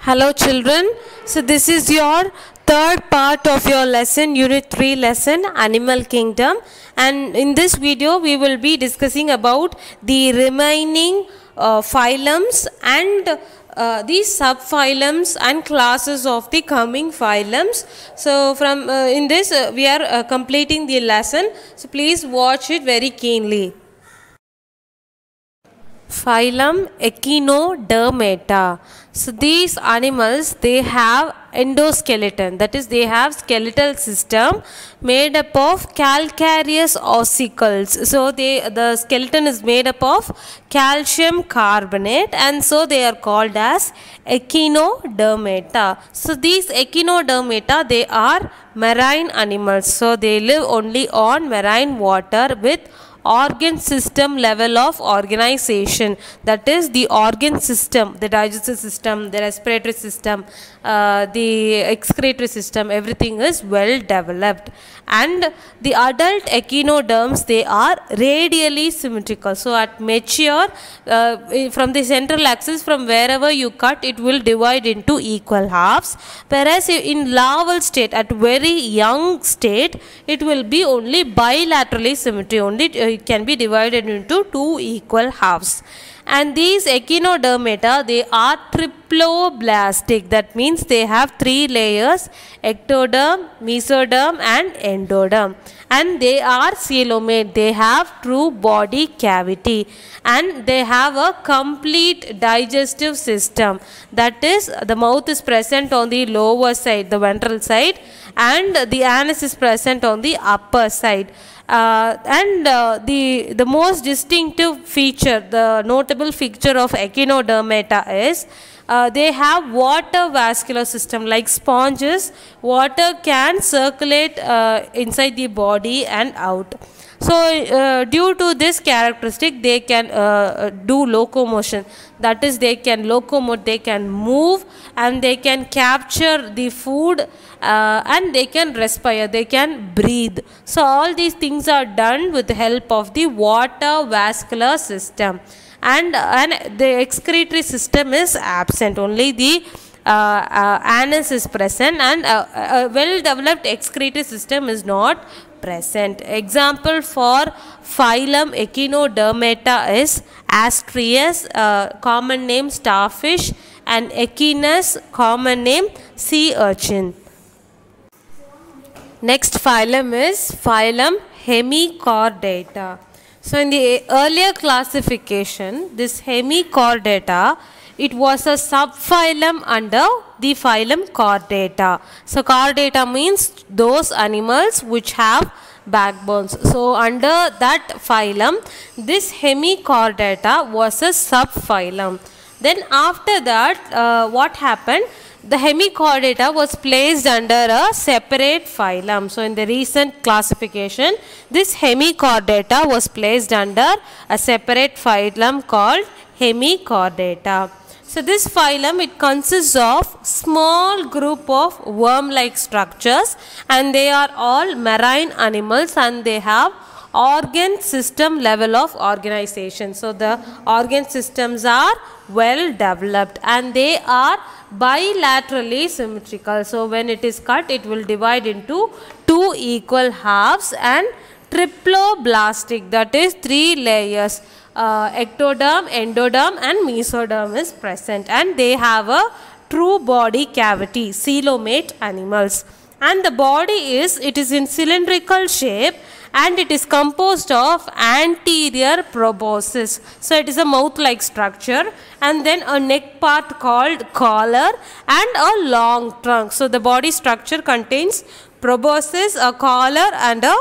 Hello children, so this is your third part of your lesson, unit 3 lesson, Animal Kingdom, and in this video we will be discussing about the remaining phylums and these subphylums and classes of the coming phylums. So from in this we are completing the lesson, so please watch it very keenly. Phylum Echinodermata. So these animals, they have endoskeleton, that is they have skeletal system made up of calcareous ossicles. So the skeleton is made up of calcium carbonate, and so they are called as Echinodermata. So these Echinodermata, they are marine animals. So they live only on marine water with organ system level of organization, that is the organ system, the digestive system, the respiratory system, the excretory system, everything is well developed. And the adult echinoderms, they are radially symmetrical. So at mature, from the central axis, from wherever you cut, it will divide into equal halves, whereas in larval state, at very young state, it will be only bilaterally symmetry, only it can be divided into two equal halves. And these echinodermata, they are triploblastic, that means they have three layers: ectoderm, mesoderm and endoderm, and they are coelomate, they have true body cavity, and they have a complete digestive system, that is the mouth is present on the lower side, the ventral side, and the anus is present on the upper side. The most distinctive feature, the notable feature of echinodermata is they have water vascular system. Like sponges, water can circulate inside the body and out. So due to this characteristic, they can do locomotion, that is they can locomote, they can move, and they can capture the food, and they can respire, they can breathe. So all these things are done with the help of the water vascular system, and the excretory system is absent, only the anus is present, and a well developed excretory system is not present. Example for phylum Echinodermata is Astreus, common name starfish, and Echinus, common name sea urchin. Next phylum is phylum Hemichordata. So in the earlier classification, this Hemichordata, it was a subphylum under the phylum Chordata. So chordata means those animals which have backbones. So under that phylum, this Hemichordata was a subphylum. Then after that, what happened? The Hemichordata was placed under a separate phylum. So in the recent classification, this Hemichordata was placed under a separate phylum called Hemichordata. So this phylum, it consists of small group of worm-like structures, and they are all marine animals, and they have organ system level of organization. So the organ systems are well developed, and they are bilaterally symmetrical. So when it is cut, it will divide into two equal halves, and triploblastic, that is three layers. Ectoderm, endoderm and mesoderm is present, and they have a true body cavity, coelomate animals. And the body is, it is in cylindrical shape, and it is composed of anterior proboscis. So it is a mouth-like structure, and then a neck part called collar, and a long trunk. So the body structure contains proboscis, a collar and a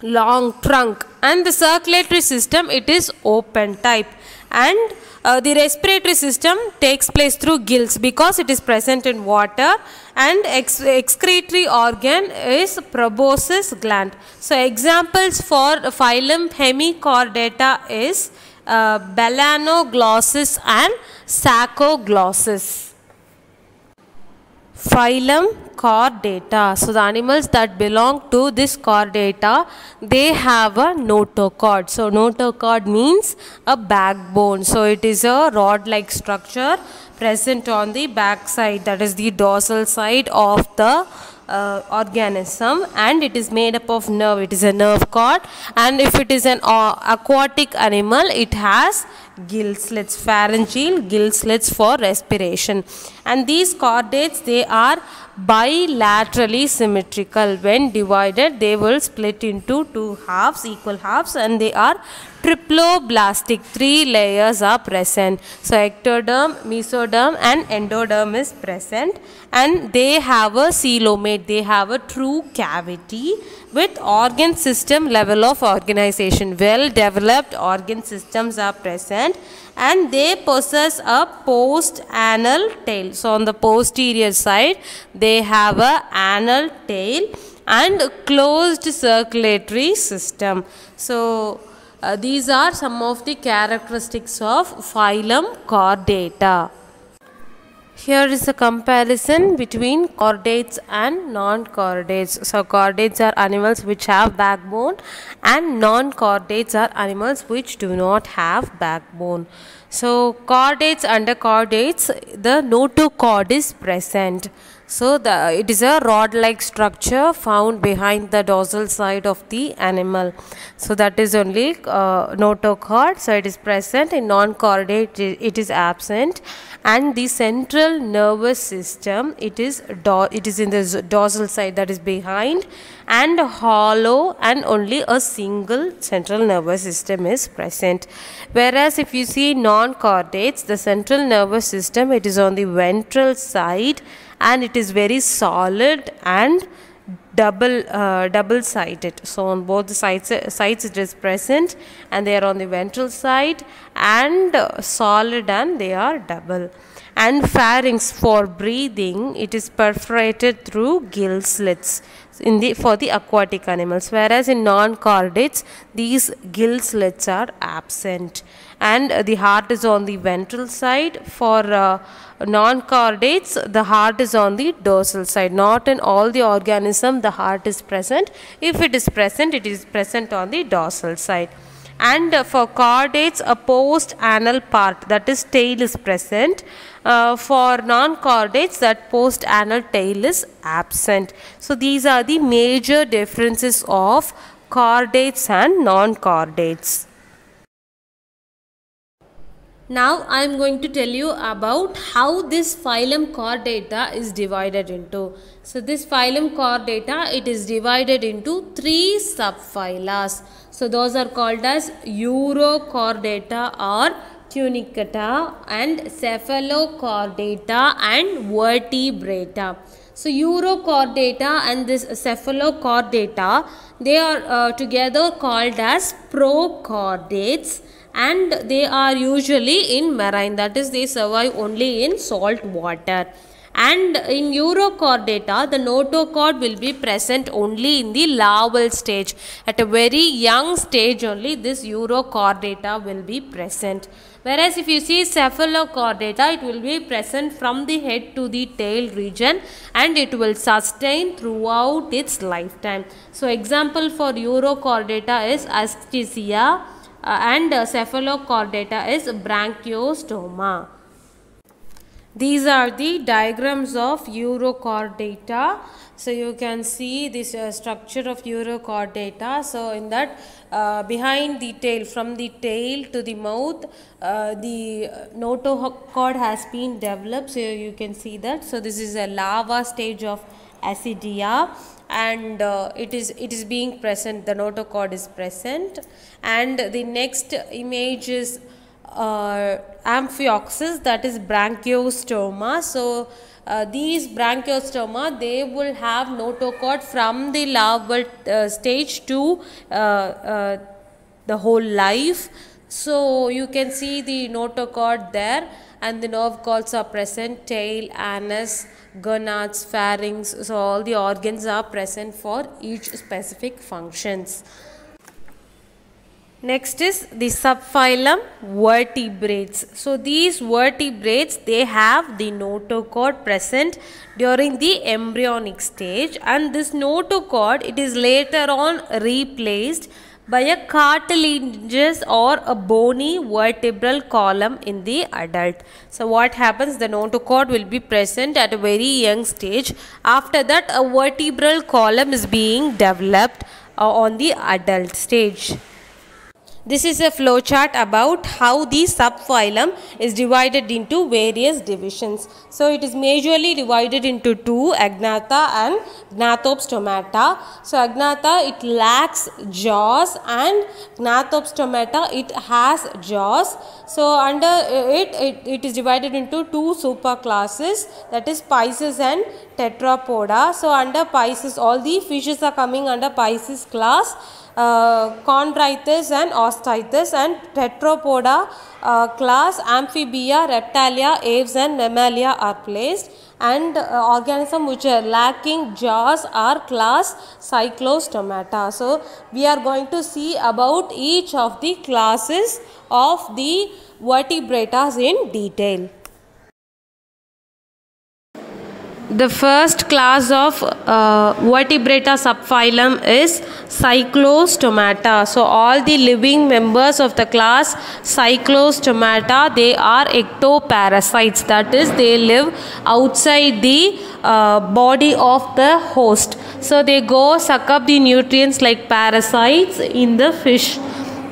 long trunk, and the circulatory system, it is open type, and the respiratory system takes place through gills because it is present in water, and excretory organ is proboscis gland. So examples for phylum Hemichordata is Balanoglossus and Sacoglossus. Phylum Chordata. So the animals that belong to this chordata, they have a notochord. So notochord means a backbone. So it is a rod-like structure present on the back side, that is the dorsal side of the organism, and it is made up of nerve. It is a nerve cord, and if it is an aquatic animal, it has gill slits, pharyngeal gill slits for respiration. And these chordates, they are bilaterally symmetrical. When divided, they will split into two halves, equal halves, and they are triploblastic. 3 layers are present. So ectoderm, mesoderm and endoderm is present, and they have a coelomate. They have a true cavity with organ system level of organization. Well developed organ systems are present, and they possess a post-anal tail. So on the posterior side, they have a anal tail and closed circulatory system. So these are some of the characteristics of phylum Chordata. Here is a comparison between chordates and non-chordates. So chordates are animals which have backbone, and non-chordates are animals which do not have backbone. So chordates, under chordates, the notochord is present. So it is a rod-like structure found behind the dorsal side of the animal. So that is only notochord. So it is present. In non-chordate, it is absent. And the central nervous system, it is in the dorsal side, that is behind, and hollow, and only a single central nervous system is present. Whereas if you see non-chordates, the central nervous system, it is on the ventral side, and it is very solid and double sided. So on both the sides it is present, and they are on the ventral side and solid, and they are double. And pharynx, for breathing, it is perforated through gill slits for the aquatic animals, whereas in non-chordates, these gill slits are absent. And the heart is on the ventral side. For non-chordates, the heart is on the dorsal side. Not in all the organism the heart is present. If it is present, it is present on the dorsal side. And for chordates, a post-anal part, that is tail, is present. For non-chordates, that post-anal tail is absent. So these are the major differences of chordates and non-chordates. Now I am going to tell you about how this phylum Chordata is divided into. So this phylum Chordata, it is divided into 3 subphyla. So those are called as Urochordata or Tunicata, and Cephalochordata and Vertebrata. So Urochordata and this Cephalochordata, they are together called as prochordates, and they are usually in marine, that is, they survive only in salt water. And in Urochordata, the notochord will be present only in the larval stage. At a very young stage only, this Urochordata will be present. Whereas if you see Cephalochordata, it will be present from the head to the tail region, and it will sustain throughout its lifetime. So example for Urochordata is Aschisia, and Cephalochordata is Branchiostoma. These are the diagrams of Urochordata. So you can see this structure of Urochordata. So in that, behind the tail, from the tail to the mouth, the notochord has been developed. So you can see that. So this is a larva stage of Ascidia, and it is being present. The notochord is present, and the next image is Amphioxus, that is Branchiostoma. So these Branchiostoma, they will have notochord from the larval stage to the whole life. So you can see the notochord there, and the nerve cords are present, tail, anus, gonads, pharynx. So all the organs are present for each specific functions. Next is the subphylum Vertebrates. So these vertebrates, they have the notochord present during the embryonic stage, and this notochord, it is later on replaced by a cartilaginous or a bony vertebral column in the adult. So what happens? The notochord will be present at a very young stage. After that, a vertebral column is being developed on the adult stage. This is a flowchart about how the subphylum is divided into various divisions. So it is majorly divided into two, Agnatha and Gnathopstomata. So Agnatha, it lacks jaws, and Gnathopstomata, it has jaws. So under it is divided into two superclasses, that is Pisces and Tetrapoda. So under Pisces, all the fishes are coming under Pisces class. Chondrites and Osteitis, and Tetrapoda class Amphibia, Reptilia, Aves and Mammalia are placed, and organisms which are lacking jaws are class Cyclostomata. So we are going to see about each of the classes of the vertebrates in detail. The first class of vertebrata subphylum is Cyclostomata. So all the living members of the class Cyclostomata, they are ectoparasites, that is they live outside the body of the host. So they go suck up the nutrients like parasites in the fish,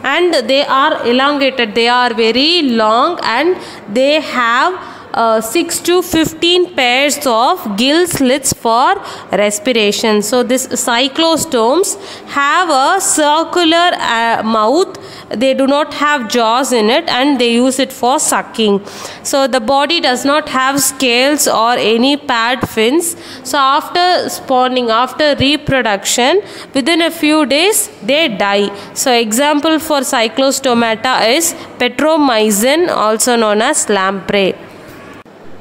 and they are elongated, they are very long, and they have 6 to 15 pairs of gill slits for respiration. So this cyclostomes have a circular mouth, they do not have jaws in it, and they use it for sucking. So the body does not have scales or any pad fins. So after spawning, after reproduction, within a few days they die. So example for Cyclostomata is Petromyzin, also known as lamprey.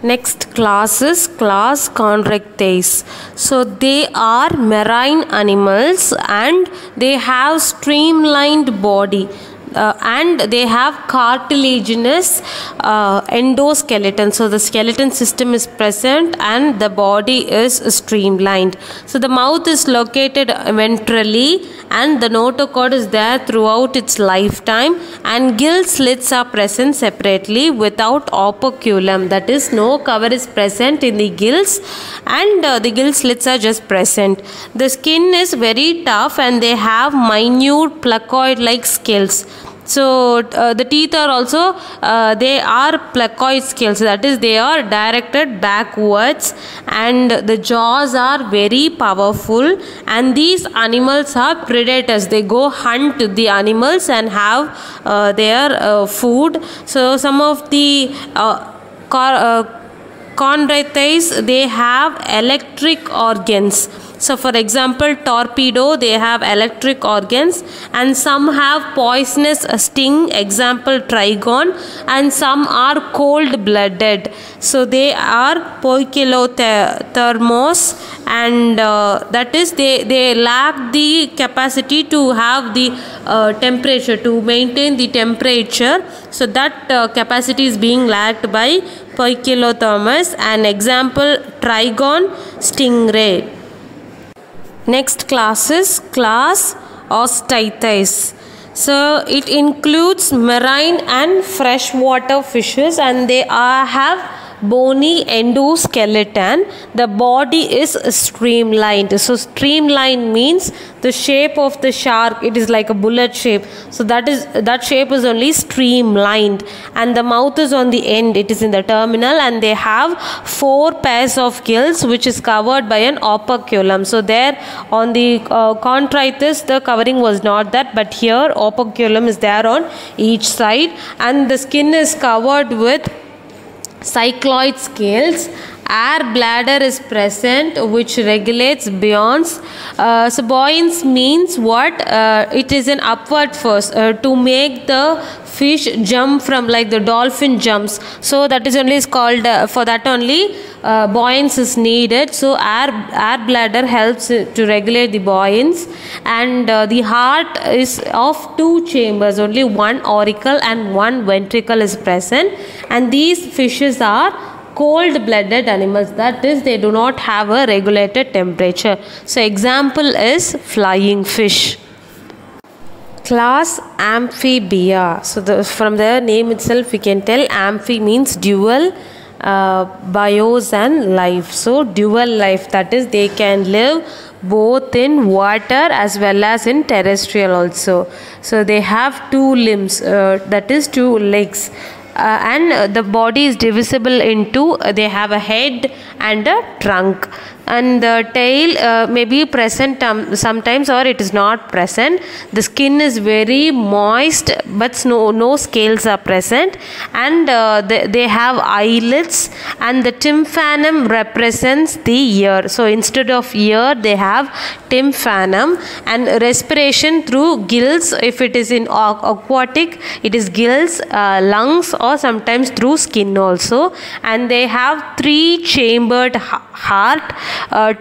Next class is class Chondrichthyes. So they are marine animals, and they have streamlined body. And they have cartilaginous endoskeleton. So the skeleton system is present and the body is streamlined. So the mouth is located ventrally, and the notochord is there throughout its lifetime, and gill slits are present separately without operculum, that is no cover is present in the gills, and the gill slits are just present. The skin is very tough, and they have minute placoid like scales. So the teeth are also they are placoid scales, that is they are directed backwards, and the jaws are very powerful, and these animals are predators. They go hunt the animals and have their food. So some of the Chondrichthyes, they have electric organs. So for example, torpedo, they have electric organs, and some have poisonous sting, example trigon, and some are cold blooded. So they are poikilothermos, and that is they lack the capacity to have the temperature, to maintain the temperature. So that capacity is being lacked by Poikilothermus, and example trigon, stingray. Next class is class Osteitis. So it includes marine and freshwater fishes, and they have bony endoskeleton. The body is streamlined. So streamlined means the shape of the shark, it is like a bullet shape. So that shape is only streamlined, and the mouth is on the end, it is in the terminal, and they have 4 pairs of gills which is covered by an operculum. So there on the Chondrichthyes the covering was not that, but here operculum is there on each side, and the skin is covered with cycloid scales. Air bladder is present which regulates buoyancy. So buoyancy means what? It is an upward force to make the fish jump from, like the dolphin jumps. So that is only called for that only buoyancy is needed. So air bladder helps to regulate the buoyancy, and the heart is of 2 chambers, only 1 auricle and 1 ventricle is present, and these fishes are cold-blooded animals, that is they do not have a regulated temperature. So example is flying fish. Class Amphibia. So from the name itself we can tell amphi means dual, bios and life. So dual life, that is they can live both in water as well as in terrestrial also. So they have two limbs, that is two legs. And the body is divisible into, they have a head and a trunk, and the tail may be present sometimes, or it is not present. The skin is very moist, but no scales are present, and they have eyelids, and the tympanum represents the ear. So instead of ear they have tympanum, and respiration through gills. If it is in aquatic, it is gills, lungs, or sometimes through skin also. And they have 3 chambered heart,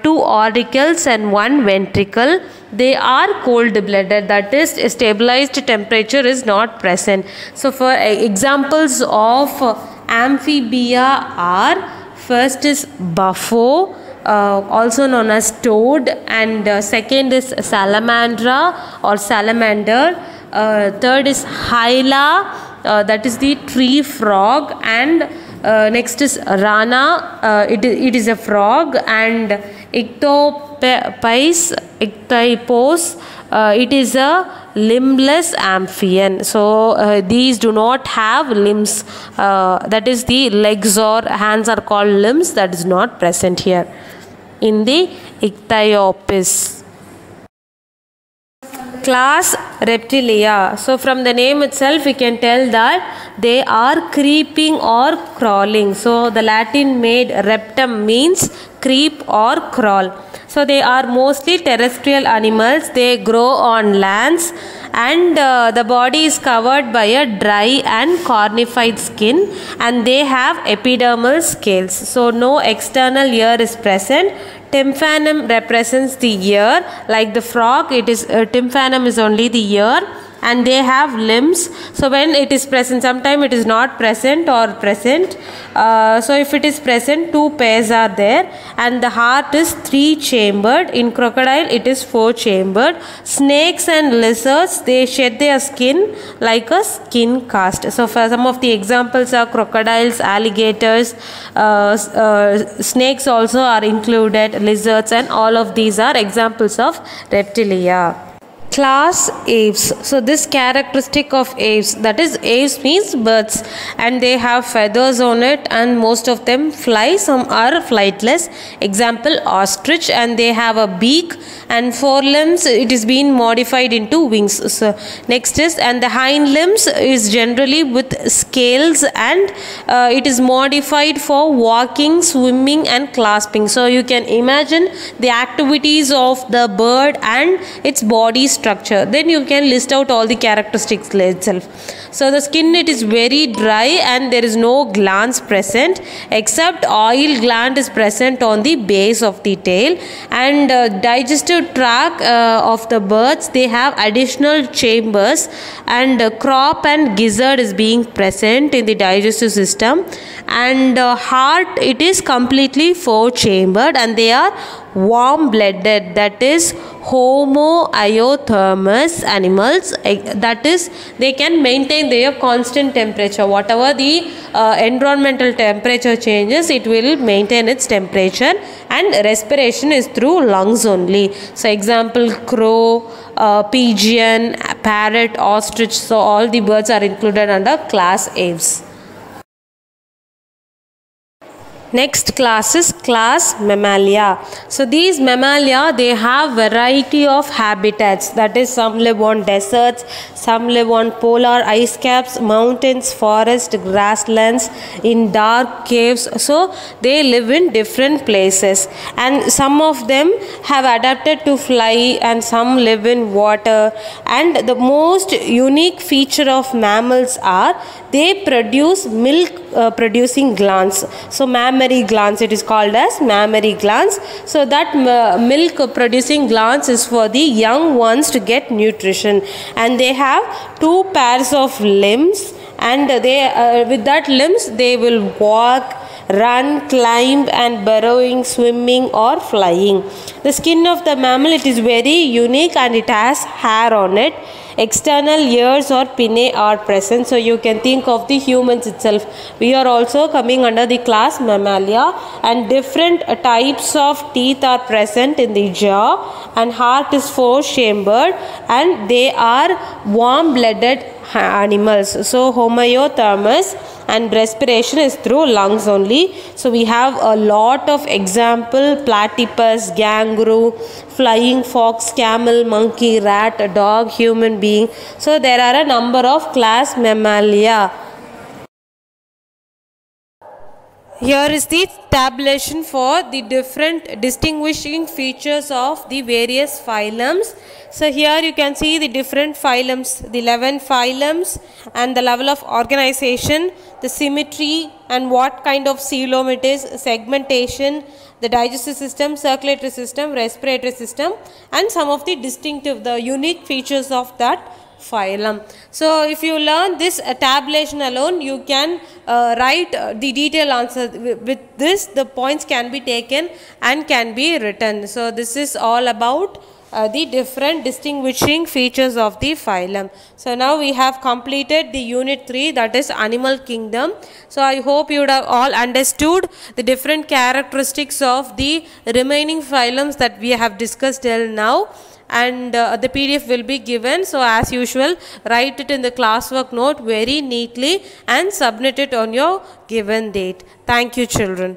2 auricles and 1 ventricle. They are cold blooded, that is stabilized temperature is not present. So for examples of amphibia are, first is buffo, also known as toad, and second is salamandra or salamander, third is hyla, that is the tree frog, and next is rana, it is a frog, and ichthyopus, it is a limbless amphibian. So these do not have limbs, that is the legs or hands are called limbs, that is not present here in the ichthyopus. Class Reptilia. So from the name itself we can tell that they are creeping or crawling. So the Latin made reptum means creep or crawl. So they are mostly terrestrial animals. They grow on lands, and the body is covered by a dry and cornified skin, and they have epidermal scales. So no external ear is present. Tympanum represents the ear. Like the frog, it is tympanum is only the ear, and they have limbs. So when it is present, sometime it is not present or present. So if it is present, 2 pairs are there, and the heart is 3 chambered. In crocodile it is 4 chambered. Snakes and lizards, they shed their skin like a skin cast. So for some of the examples are crocodiles, alligators, snakes also are included, lizards, and all of these are examples of reptilia. Class aves. So this characteristic of aves, that is aves means birds, and they have feathers on it, and most of them fly, some are flightless. Example ostrich, and they have a beak and 4 limbs, it is been modified into wings. So next is, and the hind limbs is generally with scales, and it is modified for walking, swimming and clasping. So you can imagine the activities of the bird and its body structure. Then you can list out all the characteristics itself. So the skin, it is very dry, and there is no glands present, except oil gland is present on the base of the tail. And digestive tract of the birds, they have additional chambers, and crop and gizzard is being present in the digestive system. And heart, it is completely 4 chambered, and they are warm blooded, that is homoiothermous animals, that is they can maintain their constant temperature. Whatever the environmental temperature changes, it will maintain its temperature, and respiration is through lungs only. So example crow, pigeon, parrot, ostrich, so all the birds are included under class aves. Next class is class Mammalia. So these Mammalia, they have variety of habitats, that is some live on deserts, some live on polar ice caps, mountains, forests, grasslands, in dark caves. So they live in different places, and some of them have adapted to fly, and some live in water. And the most unique feature of mammals are they produce milk producing glands. So mammary glands, it is called as mammary glands. So that milk producing glands is for the young ones to get nutrition, and they have 2 pairs of limbs, and they with that limbs they will walk, run, climb and burrowing, swimming or flying. The skin of the mammal, it is very unique and it has hair on it. External ears or pinnae are present. So you can think of the humans itself. We are also coming under the class Mammalia, and different types of teeth are present in the jaw, and heart is 4-chambered, and they are warm-blooded animals. So homeothermous, and respiration is through lungs only. So we have a lot of example: platypus, kangaroo, flying fox, camel, monkey, rat, dog, human being. So there are a number of class Mammalia. Here is the tabulation for the different distinguishing features of the various phylums. So here you can see the different phylums, the 11 phylums, and the level of organization, the symmetry and what kind of coelom it is, segmentation, the digestive system, circulatory system, respiratory system, and some of the distinctive, the unique features of that phylum. So if you learn this tabulation alone, you can write the detailed answer. With this, the points can be taken and can be written. So this is all about the different distinguishing features of the phylum. So now we have completed the unit 3, that is animal kingdom. So I hope you would have all understood the different characteristics of the remaining phylums that we have discussed till now. And the PDF will be given. So as usual, write it in the classwork note very neatly and submit it on your given date. Thank you, children.